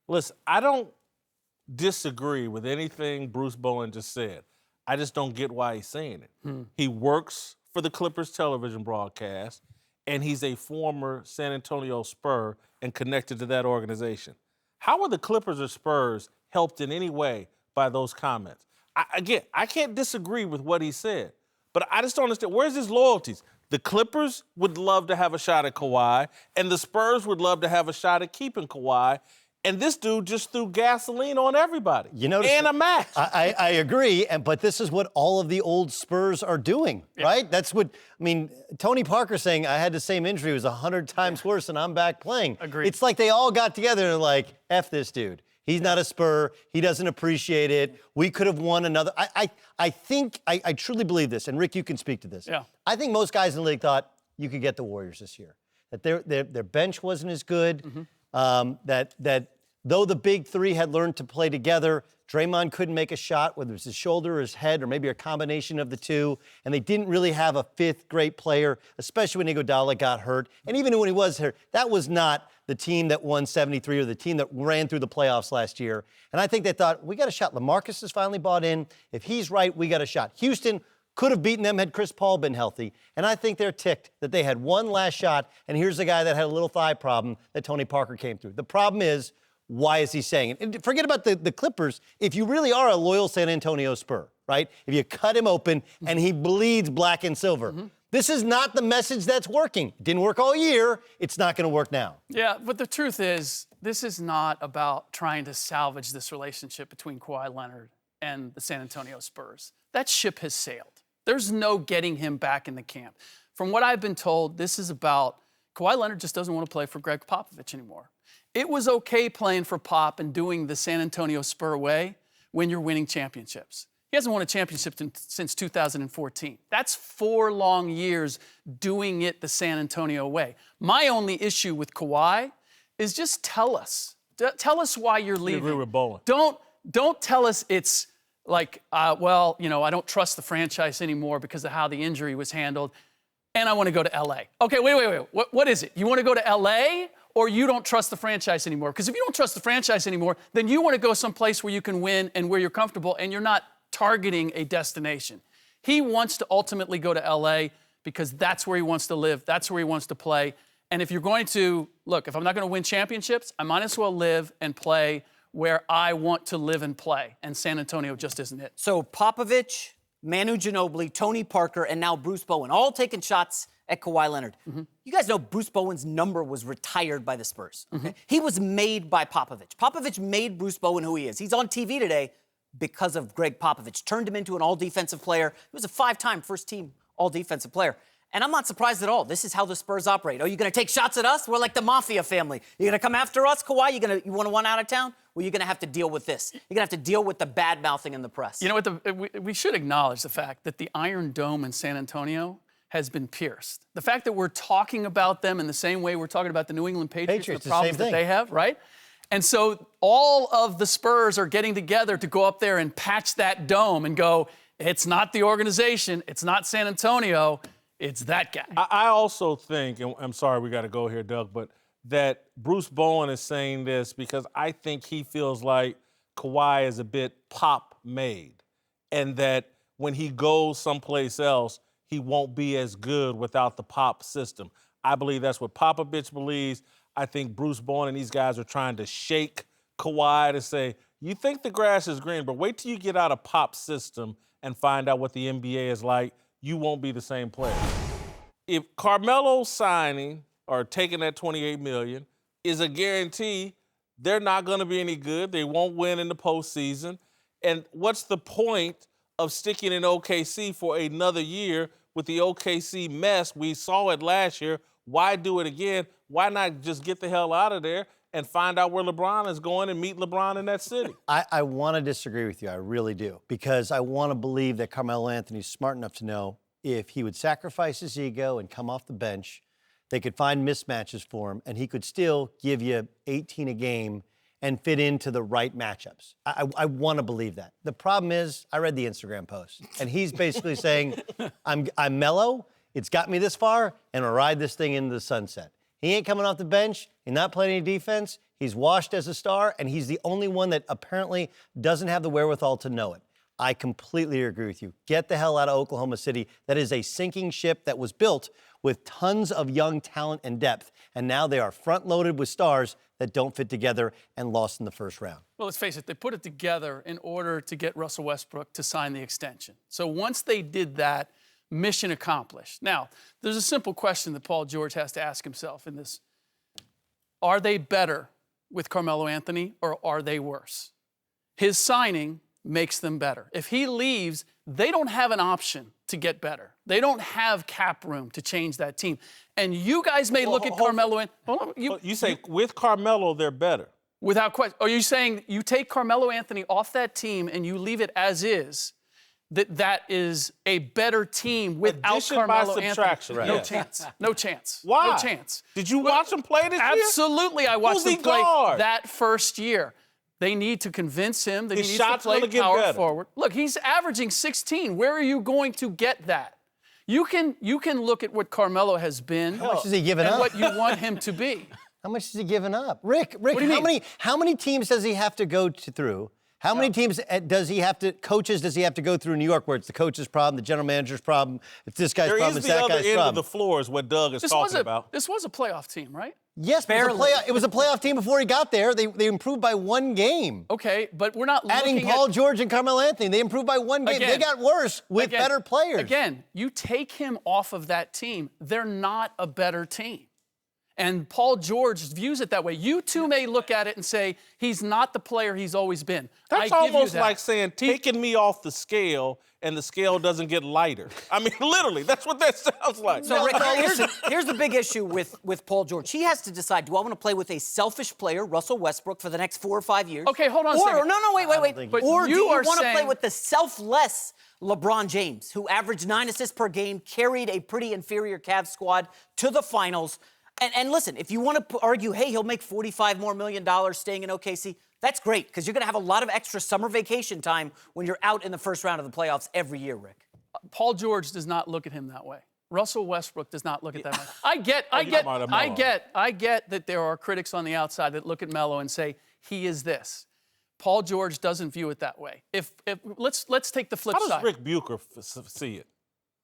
Listen, I don't disagree with anything Bruce Bowen just said. I just don't get why he's saying it. He works for the Clippers television broadcast, and he's a former San Antonio Spur and connected to that organization. How are the Clippers or Spurs helped in any way by those comments? I can't disagree with what he said, but I just don't understand. Where's his loyalties? The Clippers would love to have a shot at Kawhi, and the Spurs would love to have a shot at keeping Kawhi. And this dude just threw gasoline on everybody. And a match. I agree, but this is what all of the old Spurs are doing, right? That's what, Tony Parker saying, I had the same injury, it was 100 times worse, and I'm back playing. Agreed. It's like they all got together and like, F this dude. He's not a Spur. He doesn't appreciate it. We could have won another. I think, I truly believe this, and Rick, you can speak to this. Yeah. I think most guys in the league thought you could get the Warriors this year, that their bench wasn't as good, that though the big three had learned to play together, Draymond couldn't make a shot, whether it was his shoulder or his head, or maybe a combination of the two, and they didn't really have a fifth great player, especially when Iguodala got hurt. And even when he was hurt, that was not the team that won 73 or the team that ran through the playoffs last year. And I think they thought, we got a shot. LaMarcus has finally bought in. If he's right, we got a shot. Houston could have beaten them had Chris Paul been healthy. And I think they're ticked that they had one last shot, and here's a guy that had a little thigh problem that Tony Parker came through. The problem is, why is he saying it? And forget about the Clippers. If you really are a loyal San Antonio Spur, right? If you cut him open and he bleeds black and silver, this is not the message that's working. It didn't work all year. It's not going to work now. Yeah, but the truth is, this is not about trying to salvage this relationship between Kawhi Leonard and the San Antonio Spurs. That ship has sailed. There's no getting him back in the camp. From what I've been told, this is about Kawhi Leonard just doesn't want to play for Greg Popovich anymore. It was okay playing for Pop and doing the San Antonio Spur way when you're winning championships. He hasn't won a championship since 2014. That's 4 long years doing it the San Antonio way. My only issue with Kawhi is just tell us. Tell us why you're leaving. I agree with Bowen. Don't tell us it's like, I don't trust the franchise anymore because of how the injury was handled, and I want to go to L.A. Okay, wait. What is it? You want to go to L.A., or you don't trust the franchise anymore? Because if you don't trust the franchise anymore, then you want to go someplace where you can win and where you're comfortable, and you're not targeting a destination. He wants to ultimately go to L.A. because that's where he wants to live, that's where he wants to play. And if you're going to, look, if I'm not going to win championships, I might as well live and play where I want to live and play. And San Antonio just isn't it. So Popovich, Manu Ginobili, Tony Parker, and now Bruce Bowen, all taking shots at Kawhi Leonard. You guys know Bruce Bowen's number was retired by the Spurs. Okay? He was made by Popovich. Popovich made Bruce Bowen who he is. He's on TV today because of Greg Popovich. Turned him into an all-defensive player. He was a 5-time first-team all-defensive player. And I'm not surprised at all. This is how the Spurs operate. Oh, you going to take shots at us? We're like the mafia family. You're going to come after us, Kawhi? You want to run out of town? Well, you're going to have to deal with this. You're going to have to deal with the bad-mouthing in the press. You know what? We should acknowledge the fact that the Iron Dome in San Antonio has been pierced. The fact that we're talking about them in the same way we're talking about the New England Patriots, the problems that they have, right? And so all of the Spurs are getting together to go up there and patch that dome and go, it's not the organization, it's not San Antonio, it's that guy. I also think, and I'm sorry we got to go here, Doug, but that Bruce Bowen is saying this because I think he feels like Kawhi is a bit Pop-made, and that when he goes someplace else, he won't be as good without the Pop system. I believe that's what Popovich believes. I think Bruce Bowen and these guys are trying to shake Kawhi to say, you think the grass is green, but wait till you get out of Pop's system and find out what the NBA is like. You won't be the same player. If Carmelo's signing or taking that $28 million is a guarantee, they're not going to be any good. They won't win in the postseason. And what's the point of sticking in OKC for another year with the OKC mess? We saw it last year. Why do it again? Why not just get the hell out of there and find out where LeBron is going and meet LeBron in that city? I want to disagree with you. I really do. Because I want to believe that Carmelo Anthony's smart enough to know if he would sacrifice his ego and come off the bench, they could find mismatches for him, and he could still give you 18 a game and fit into the right matchups. I want to believe that. The problem is, I read the Instagram post, and he's basically saying, I'm Melo, it's got me this far, and I'll ride this thing into the sunset. He ain't coming off the bench, he's not playing any defense, He's washed as a star, and he's the only one that apparently doesn't have the wherewithal to know it. I completely agree with you. Get the hell out of Oklahoma City. That is a sinking ship that was built with tons of young talent and depth, and now they are front-loaded with stars that don't fit together and lost in the first round. Well, let's face it, they put it together in order to get Russell Westbrook to sign the extension. So once they did that, mission accomplished. Now, there's a simple question that Paul George has to ask himself in this. Are they better with Carmelo Anthony, or are they worse? His signing makes them better. If he leaves, they don't have an option to get better. They don't have cap room to change that team. And you guys may look at Carmelo and you say with Carmelo they're better. Without question. Are you saying you take Carmelo Anthony off that team and you leave it as is? That is a better team without Addition Carmelo by subtraction. Anthony. No Right. chance. No chance. Why? No chance. Did you watch him play this year? Absolutely, I watched Who's he him play guard? that first year. They need to convince him that His he needs to shot's play gonna get power better. forward. Look, he's averaging 16. Where are you going to get that? You can look at what Carmelo has been How much has he given and up? what you want him to be. How much has he given up? Rick, do you mean? how many teams does he have to go through? How many teams does he have to go through in New York where it's the coach's problem, the general manager's problem, it's this guy's There problem, is it's the that other guy's end problem? of the floor is what Doug is talking about. This was a playoff team, right? Yes, but it was a playoff team before he got there. They improved by one game. Okay, but we're not Adding looking Paul at, George and Carmelo Anthony, they improved by one game. Again, they got worse with again, better players. Again, you take him off of that team, they're not a better team. And Paul George views it that way. You two may look at it and say, he's not the player he's always been. That's I give you almost that. like saying taking me off the scale and the scale doesn't get lighter. I mean, literally, that's what that sounds like. So, Rick, here's the big issue with Paul George. He has to decide, do I want to play with a selfish player, Russell Westbrook, for the next 4 or 5 years? Okay, hold on a second. No, wait. But Or do you you are want to play saying- with the selfless LeBron James, who averaged 9 assists per game, carried a pretty inferior Cavs squad to the finals? And listen, if you want to argue, hey, he'll make $45 million more staying in OKC, that's great, because you're going to have a lot of extra summer vacation time when you're out in the first round of the playoffs every year, Rick. Paul George does not look at him that way. Russell Westbrook does not look at that way. I get that there are critics on the outside that look at Melo and say he is this. Paul George doesn't view it that way. Let's take the flip How side. does Rick Bucher see it?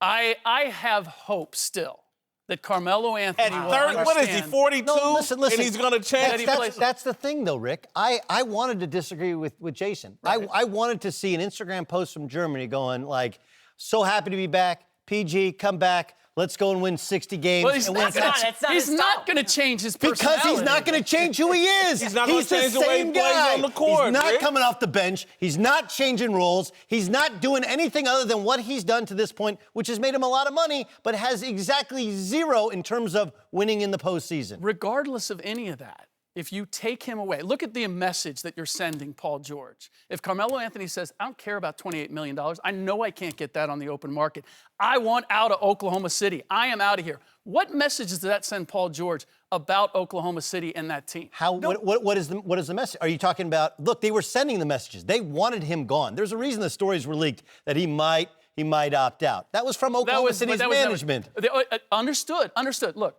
I have hope still that Carmelo Anthony At will 30, what is he, understand- 42? No, listen. And he's going to change. That's the thing, though, Rick. I wanted to disagree with Jason. Right. I wanted to see an Instagram post from Germany going like, so happy to be back. PG, come back. Let's go and win 60 games. Well, he's and not win gonna- 10. That's not he's his not style. going to change his personality. Because he's not going to change who he is. He's not gonna the change the way he same plays guy. on the court, He's not Rick. coming off the bench. He's not changing roles. He's not doing anything other than what he's done to this point, which has made him a lot of money, but has exactly zero in terms of winning in the postseason. Regardless of any of that, if you take him away, look at the message that you're sending Paul George. If Carmelo Anthony says, I don't care about $28 million, I know I can't get that on the open market. I want out of Oklahoma City. I am out of here. What message does that send Paul George about Oklahoma City and that team? What is the message? Are you talking about, look, they were sending the messages. They wanted him gone. There's a reason the stories were leaked that he might opt out. That was from Oklahoma City's management. Understood. Look,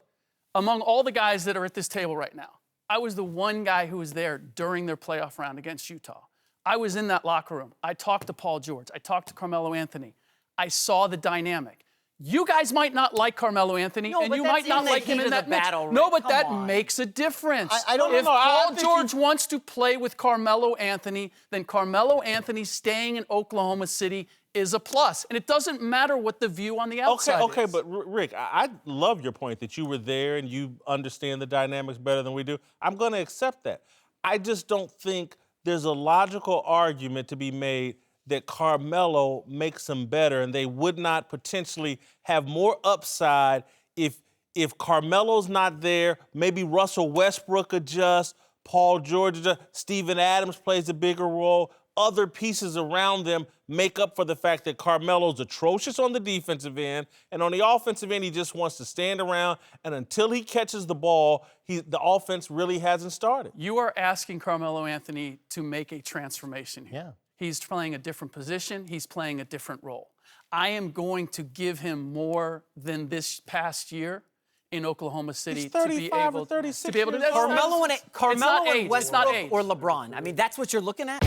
among all the guys that are at this table right now, I was the one guy who was there during their playoff round against Utah. I was in that locker room. I talked to Paul George. I talked to Carmelo Anthony. I saw the dynamic. You guys might not like Carmelo Anthony, No, and but you that's might not in the like him heat in of that the mix. battle, No, Rick. but Come that on. makes a difference. I don't If know. Paul George wants to play with Carmelo Anthony, then Carmelo Anthony staying in Oklahoma City is a plus. And it doesn't matter what the view on the outside Okay, is. but Rick, I love your point that you were there and you understand the dynamics better than we do. I'm going to accept that. I just don't think there's a logical argument to be made that Carmelo makes them better and they would not potentially have more upside if Carmelo's not there. Maybe Russell Westbrook adjusts, Paul George adjusts, Steven Adams plays a bigger role. Other pieces around them make up for the fact that Carmelo's atrocious on the defensive end, and on the offensive end, he just wants to stand around, and until he catches the ball, the offense really hasn't started. You are asking Carmelo Anthony to make a transformation here. Yeah. He's playing a different position. He's playing a different role. I am going to give him more than this past year in Oklahoma City He's to be 35 or able 36 to be able to years old. Carmelo it's and not age, Westbrook it's not age. or LeBron. I mean, that's what you're looking at?